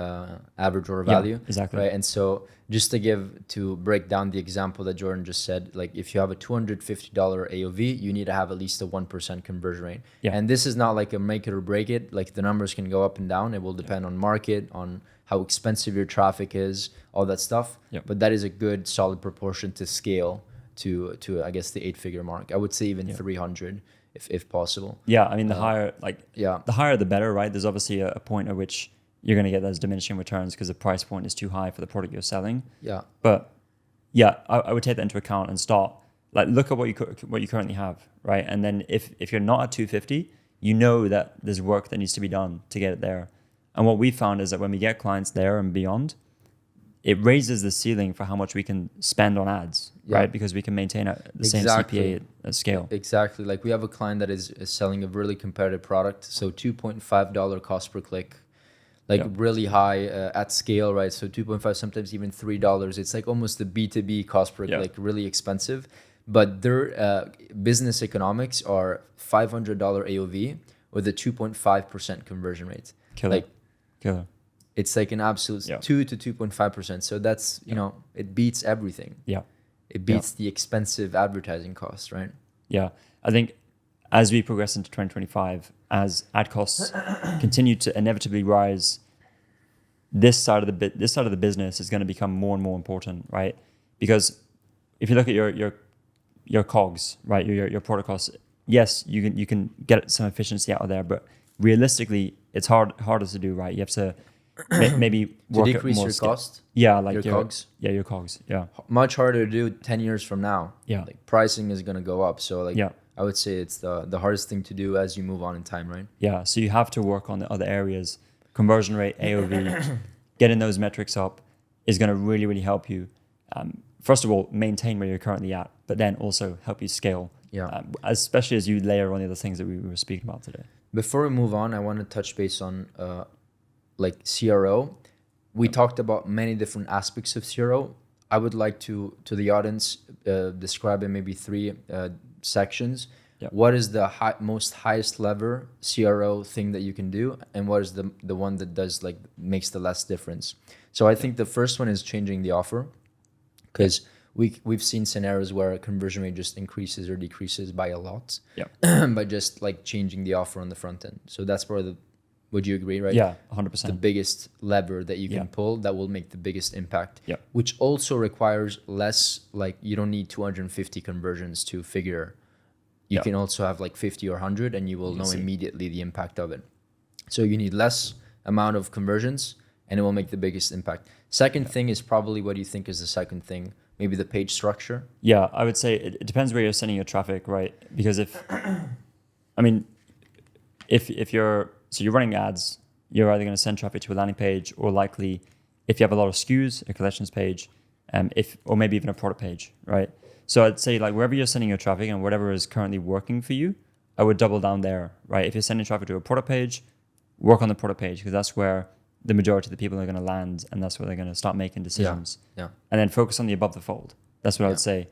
A: average order value.
B: Yeah, exactly.
A: Right. And so just to break down the example that Jordan just said, like if you have a $250 AOV, you need to have at least a 1% conversion rate.
B: Yeah.
A: And this is not like a make it or break it. Like the numbers can go up and down. It will depend on market, on how expensive your traffic is, all that stuff.
B: Yeah.
A: But that is a good solid proportion to scale to I guess the 8-figure mark. I would say even 300 if possible.
B: Yeah, I mean the higher the better, right? There's obviously a point at which you're going to get those diminishing returns because the price point is too high for the product you're selling.
A: Yeah.
B: But yeah, I would take that into account and start like look at what you currently have, right? And then if you're not at 250, you know that there's work that needs to be done to get it there. And what we found is that when we get clients there and beyond, it raises the ceiling for how much we can spend on ads, right? Because we can maintain the same CPA at scale.
A: Exactly. Like we have a client that is selling a really competitive product. So $2.5 cost per click, like really high at scale, right? So 2.5, sometimes even $3. It's like almost the B2B cost per click, really expensive. But their business economics are $500 AOV with a 2.5% conversion rate.
B: Killer.
A: It's like an absolute 2 to 2.5%. So that's, it beats everything.
B: Yeah.
A: It beats the expensive advertising cost, right?
B: Yeah. I think as we progress into 2025, as ad costs continue to inevitably rise, this side of the business is going to become more and more important, right? Because if you look at your COGS, right, your product costs, yes, you can get some efficiency out of there, but realistically, it's harder to do, right? You have to maybe work
A: to decrease your cost.
B: Yeah, like
A: your COGS.
B: Yeah, your COGS. Yeah,
A: much harder to do 10 years from now.
B: Yeah,
A: like pricing is gonna go up. So I would say it's the hardest thing to do as you move on in time, right?
B: Yeah, so you have to work on the other areas. Conversion rate, AOV, getting those metrics up is going to really, really help you. First of all, maintain where you're currently at, but then also help you scale.
A: Yeah,
B: especially as you layer on the other things that we were speaking about today.
A: Before we move on, I want to touch base on like CRO. We talked about many different aspects of CRO. I would like to the audience describe in maybe 3 sections.
B: Yep.
A: What is the most highest lever CRO thing that you can do, and what is the one that does like makes the less difference? So I think the first one is changing the offer, because we've seen scenarios where a conversion rate just increases or decreases by a lot, by just like changing the offer on the front end. So that's probably would you agree, right?
B: Yeah, 100%.
A: The biggest lever that you can pull that will make the biggest impact.
B: Yeah.
A: Which also requires less, like you don't need 250 conversions to figure. You can also have like 50 or 100 and you will know immediately the impact of it. So you need less amount of conversions and it will make the biggest impact. Second thing is probably what do you think is the second thing? Maybe the page structure?
B: Yeah, I would say it depends where you're sending your traffic, right? Because if you're running ads, you're either going to send traffic to a landing page, or likely if you have a lot of SKUs, a collections page, or maybe even a product page, right? So I'd say like wherever you're sending your traffic and whatever is currently working for you, I would double down there, right? If you're sending traffic to a product page, work on the product page, because that's where the majority of the people are going to land, and that's where they're going to start making decisions.
A: Yeah.
B: And then focus on the above the fold. That's what I would say.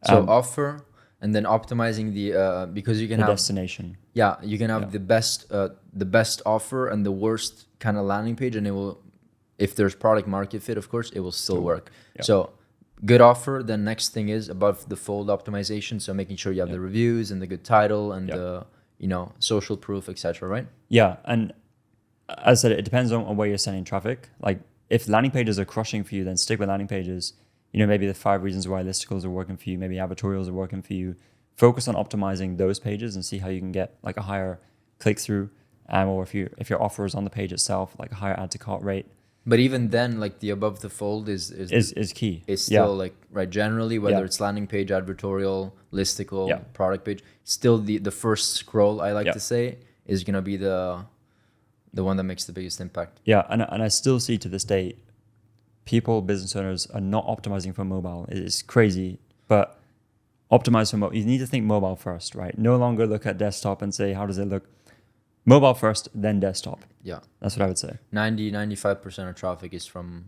A: So offer, and then optimizing the because you can have
B: destination.
A: Yeah, you can have the best offer and the worst kind of landing page, and it will, if there's product market fit, of course, it will still work. Yeah. So good offer. Then next thing is above the fold optimization. So making sure you have the reviews and the good title and the social proof, etc. Right?
B: Yeah, and as I said, it depends on where you're sending traffic. Like if landing pages are crushing for you, then stick with landing pages. You know, maybe the 5 reasons why listicles are working for you, maybe advertorials are working for you. Focus on optimizing those pages and see how you can get like a higher click through, or if your offer is on the page itself, like a higher add to cart rate.
A: But even then, like the above the fold is
B: key.
A: Is still like, right, generally, whether it's landing page, advertorial, listicle, product page, still the first scroll, I like to say, is gonna be the one that makes the biggest impact.
B: Yeah, and I still see to this day, business owners are not optimizing for mobile. It's crazy, but optimize for mobile. You need to think mobile first, right? No longer look at desktop and say, how does it look? Mobile first, then desktop.
A: Yeah.
B: That's what I would say.
A: 95% of traffic is from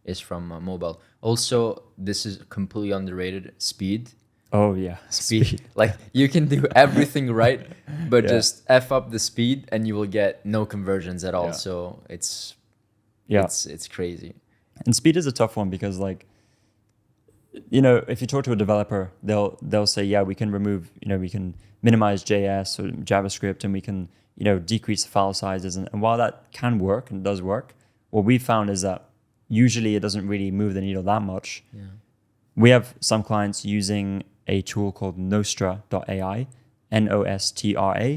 A: mobile. Also, this is completely underrated, speed.
B: Oh yeah.
A: Speed. Like you can do everything right, but just F up the speed and you will get no conversions at all. So it's crazy.
B: And speed is a tough one because, like, you know, if you talk to a developer, they'll say, yeah, we can remove, you know, we can minimize JS or JavaScript, and we can, you know, decrease the file sizes. And while that can work and does work, what we found is that usually it doesn't really move the needle that much. Yeah. We have some clients using a tool called Nostra.ai, Nostra.ai.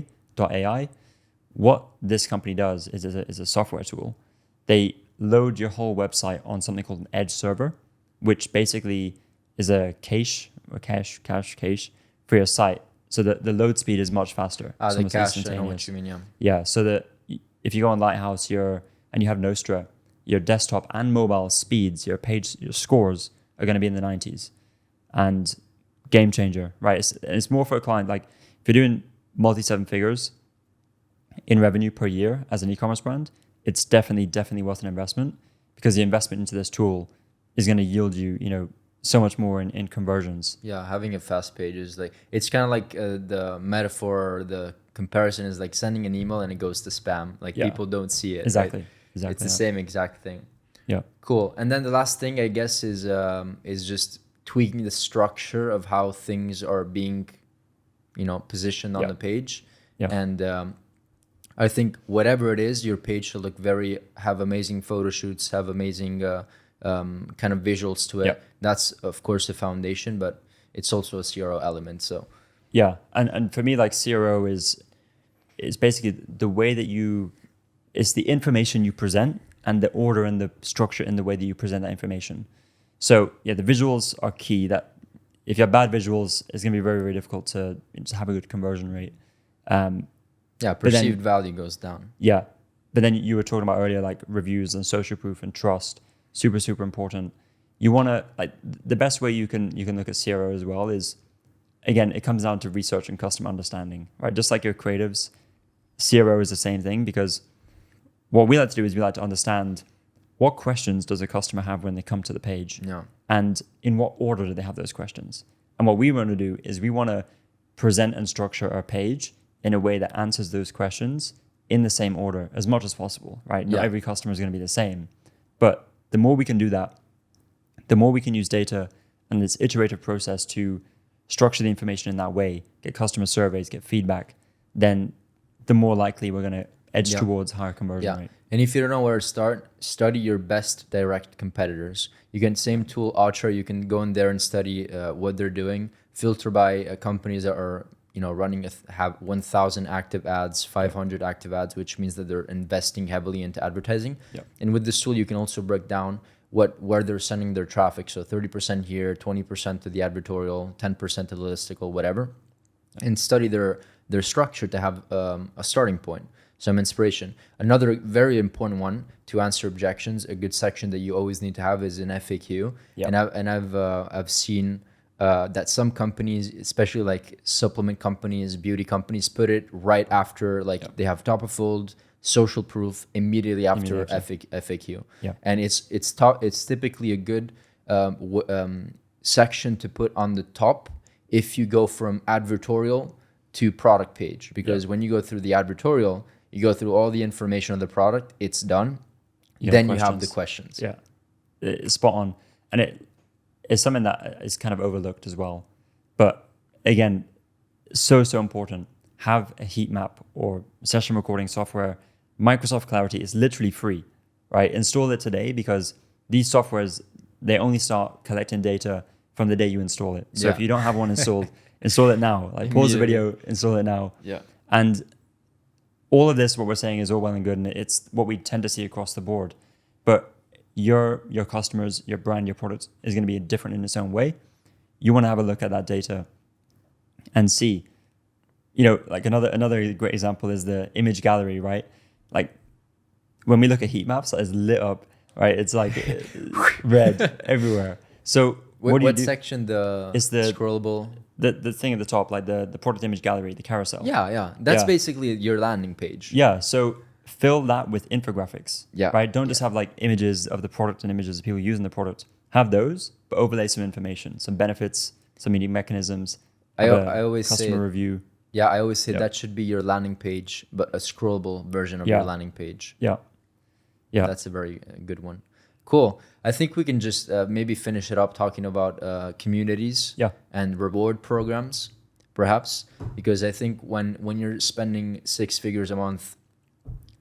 B: What this company does is a software tool. They load your whole website on something called an edge server, which basically is a cache for your site. So that the load speed is much faster.
A: The cache, I know what you mean, yeah.
B: Yeah, so that if you go on Lighthouse and you have Nostra, your desktop and mobile speeds, your scores are going to be in the 90s. And game changer, right? It's more for a client. Like if you're doing multi-7 figures in revenue per year as an e-commerce brand, it's definitely worth an investment, because the investment into this tool is going to yield you, you know, so much more in conversions.
A: Yeah, having a fast page is like, it's kind of like the metaphor or the comparison is like sending an email and it goes to spam. Like people don't see it.
B: Exactly.
A: Right?
B: Exactly.
A: It's the same exact thing.
B: Yeah.
A: Cool. And then the last thing, I guess, is just tweaking the structure of how things are being, you know, positioned on the page. Yeah. And I think whatever it is, your page should have amazing photo shoots, have amazing kind of visuals to it. Yep. That's of course a foundation, but it's also a CRO element. So
B: yeah, and for me, like, CRO is basically the way that it's the information you present and the order and the structure in the way that you present that information. So yeah, the visuals are key. That if you have bad visuals, it's going to be very, very difficult to have a good conversion rate.
A: Perceived value goes down.
B: Yeah, but then you were talking about earlier, like reviews and social proof and trust, super, super important. You want to, like, the best way you can look at CRO as well is, again, it comes down to research and customer understanding, right? Just like your creatives, CRO is the same thing, because what we like to do is we like to understand what questions does a customer have when they come to the page, and in what order do they have those questions. And what we want to do is we want to present and structure our page in a way that answers those questions in the same order as much as possible, right? Not every customer is going to be the same, but the more we can do that, the more we can use data and this iterative process to structure the information in that way, get customer surveys, get feedback, then the more likely we're going to edge towards higher conversion rate.
A: And if you don't know where to start, study your best direct competitors. You can, same tool, Ultra, you can go in there and study what they're doing, filter by companies that are, you know, have 1,000 active ads, 500 active ads, which means that they're investing heavily into advertising. Yep. And with this tool, you can also break down where they're sending their traffic. So 30% here, 20% to the advertorial, 10% to the listicle, whatever, and study their structure to have a starting point, some inspiration. Another very important one to answer objections, a good section that you always need to have is an FAQ. Yep. And I've seen that some companies, especially like supplement companies, beauty companies, put it right after, like they have top of fold, social proof immediately after FAQ. Yeah. And it's typically a good section to put on the top if you go from advertorial to product page, because when you go through the advertorial, you go through all the information on the product, it's done. Then you have the questions.
B: Yeah, it's spot on. And it's something that is kind of overlooked as well. But again, so important. Have a heat map or session recording software. Microsoft Clarity is literally free. right? Install it today, because these softwares, they only start collecting data from the day you install it. So if you don't have one installed, install it now. Like pause the video, install it now.
A: Yeah.
B: And all of this, what we're saying, is all well and good, and it's what we tend to see across the board. But your customers, your brand, your product is going to be different in its own way. You want to have a look at that data and see, like another great example is the image gallery, right? Like when we look at heat maps, it's lit up, right? It's like red everywhere. So what do you do?
A: Section? It's the scrollable.
B: The thing at the top, like the product image gallery, the carousel.
A: Yeah. That's basically your landing page.
B: Yeah. So fill that with infographics.
A: Yeah.
B: Right. Don't just have like images of the product and images of people using the product. Have those, but overlay some information, some benefits, some unique mechanisms.
A: I always say
B: customer review.
A: Yeah, I always say that should be your landing page, but a scrollable version of your landing page.
B: Yeah.
A: That's a very good one. Cool. I think we can just maybe finish it up talking about communities and reward programs, perhaps, because I think when you're spending 6 figures a month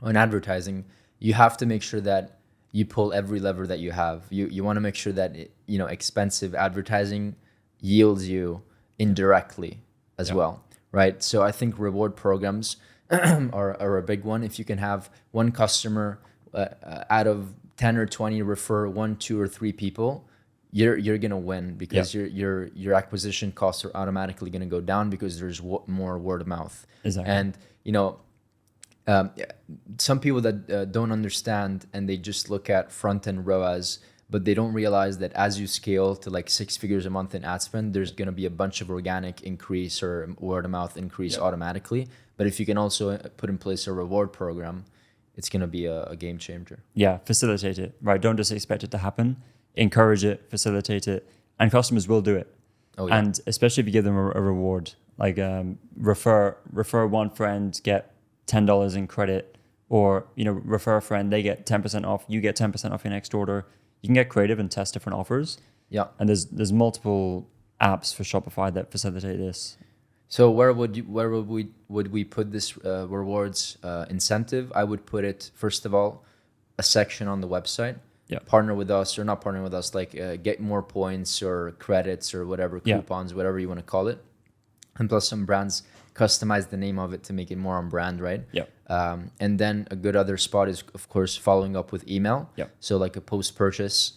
A: on advertising, you have to make sure that you pull every lever that you have. You want to make sure that expensive advertising yields you indirectly as well, right? So I think reward programs are a big one. If you can have one customer out of 10 or 20 refer 1, 2, or 3 people, you're gonna win, because your acquisition costs are automatically gonna go down because there's more word of mouth.
B: Exactly.
A: And some people that don't understand, and they just look at front end ROAS, but they don't realize that as you scale to like 6 figures a month in ad spend, there's going to be a bunch of organic increase or word of mouth increase automatically. But if you can also put in place a reward program, it's going to be a game changer.
B: Yeah, facilitate it, right? Don't just expect it to happen. Encourage it, facilitate it, and customers will do it. And especially if you give them a reward, like refer one friend, get $10 in credit, or refer a friend, they get 10% off, you get 10% off your next order. You can get creative and test different offers. Yeah. And there's multiple apps for Shopify that facilitate this.
A: So where would we put this rewards incentive? I would put it, first of all, a section on the website. Yeah. Partner with us or not partner with us, like get more points or credits or whatever, coupons, whatever you want to call it. And plus some brands customize the name of it to make it more on brand, right? Yeah. And then a good other spot is, of course, following up with email. Yeah. So like a post-purchase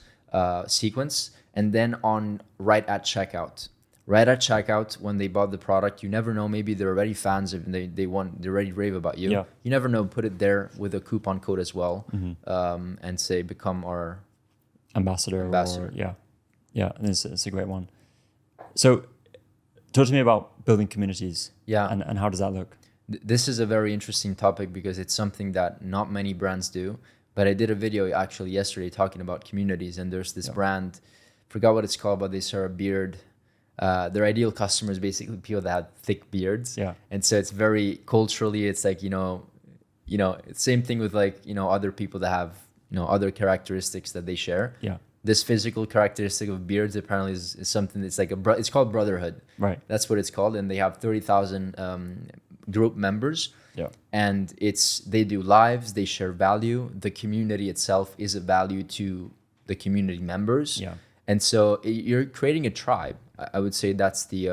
A: sequence. And then on right at checkout. Right at checkout, when they bought the product, you never know, maybe they're already fans of they already rave about you. Yeah. You never know, put it there with a coupon code as well. Mm-hmm. And say, become our
B: ambassador. Or, yeah, and it's a great one. So talk to me about building communities. Yeah. And how does that look?
A: This is a very interesting topic because it's something that not many brands do. But I did a video actually yesterday talking about communities, and there's this brand, forgot what it's called, but they sell a beard. Their ideal customers basically people that have thick beards. Yeah. And so it's very culturally, it's like, same thing with like, other people that have, other characteristics that they share. Yeah. This physical characteristic of beards apparently is something that's like it's called brotherhood. Right. That's what it's called. And they have 30,000 group members. Yeah. And they do lives, they share value. The community itself is a value to the community members. Yeah. And so you're creating a tribe. I would say that's the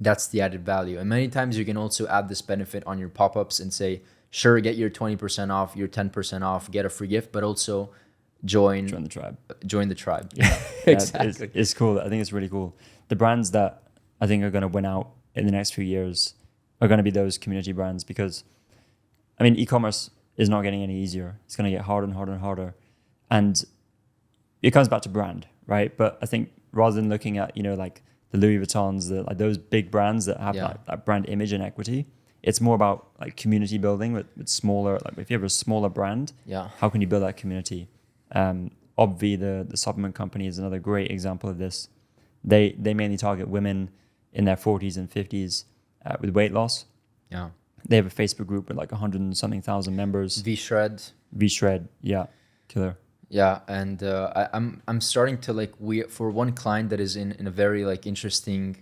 A: added value. And many times you can also add this benefit on your pop-ups and say, sure, get your 20% off, your 10% off, get a free gift, but also join
B: the tribe.
A: Join the tribe.
B: Yeah, exactly. It's cool. I think it's really cool. The brands that I think are going to win out in the next few years are going to be those community brands, because, I mean, e-commerce is not getting any easier. It's going to get harder and harder and harder. And it comes back to brand, right? But I think rather than looking at, like the Louis Vuittons, like those big brands that have that brand image and equity, it's more about like community building with smaller, like if you have a smaller brand, how can you build that community? Obvi, the supplement company, is another great example of this. They mainly target women in their 40s and 50s with weight loss. Yeah. They have a Facebook group with like 100 and something thousand members. V-Shred, yeah, killer.
A: Yeah, and I'm starting to for one client that is in a very like interesting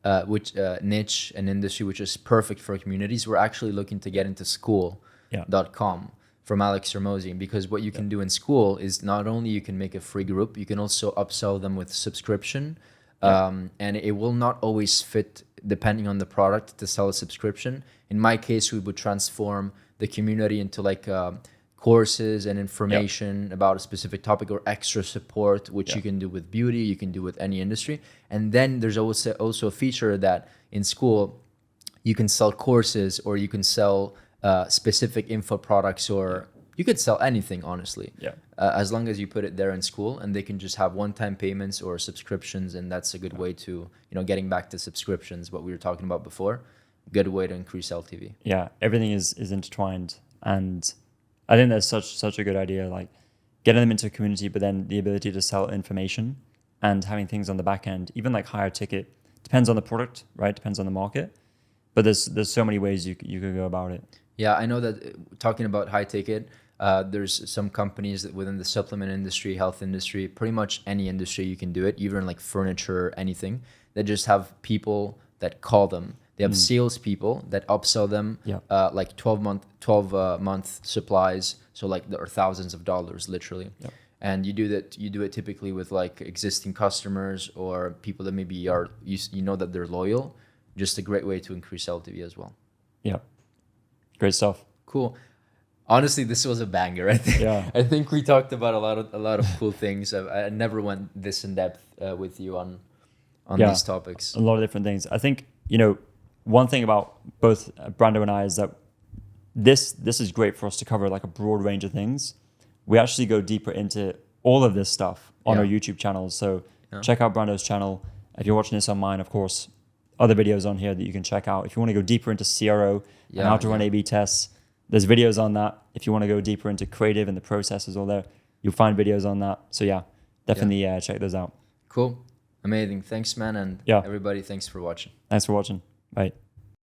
A: niche and industry, which is perfect for communities. We're actually looking to get into school.com from Alex Hormozy, because what you can do in school is not only you can make a free group, you can also upsell them with subscription. And it will not always fit depending on the product to sell a subscription. In my case, we would transform the community into like courses and information about a specific topic, or extra support, which you can do with beauty, you can do with any industry. And then there's also a feature that in school you can sell courses, or you can sell specific info products, or you could sell anything, honestly, as long as you put it there in school, and they can just have one-time payments or subscriptions. And that's a good way to, getting back to subscriptions, what we were talking about before, good way to increase LTV.
B: Yeah, everything is intertwined, and I think that's such a good idea, like getting them into a community, but then the ability to sell information and having things on the back end, even like higher ticket, depends on the product, right? Depends on the market, but there's so many ways you could go about it.
A: Yeah, I know that talking about high ticket, there's some companies that within the supplement industry, health industry, pretty much any industry you can do it, even like furniture, anything, that just have people that call them. They have salespeople that upsell them like 12-month supplies. So like there are thousands of dollars, literally.
B: Yep.
A: And you do it typically with like existing customers or people that maybe are, you know that they're loyal. Just a great way to increase LTV as well.
B: Yeah. Great stuff.
A: Cool. Honestly, this was a banger. I think we talked about a lot of cool things. I never went this in depth with you on these topics.
B: A lot of different things. I think, one thing about both Brando and I is that this is great for us to cover like a broad range of things. We actually go deeper into all of this stuff on our YouTube channels. So check out Brando's channel. If you're watching this on mine, of course, other videos on here that you can check out. If you want to go deeper into CRO and how to run A/B tests, there's videos on that. If you want to go deeper into creative and the processes all there, you'll find videos on that. So definitely check those out.
A: Cool. Amazing. Thanks, man. And everybody, thanks for watching.
B: Thanks for watching. Bye.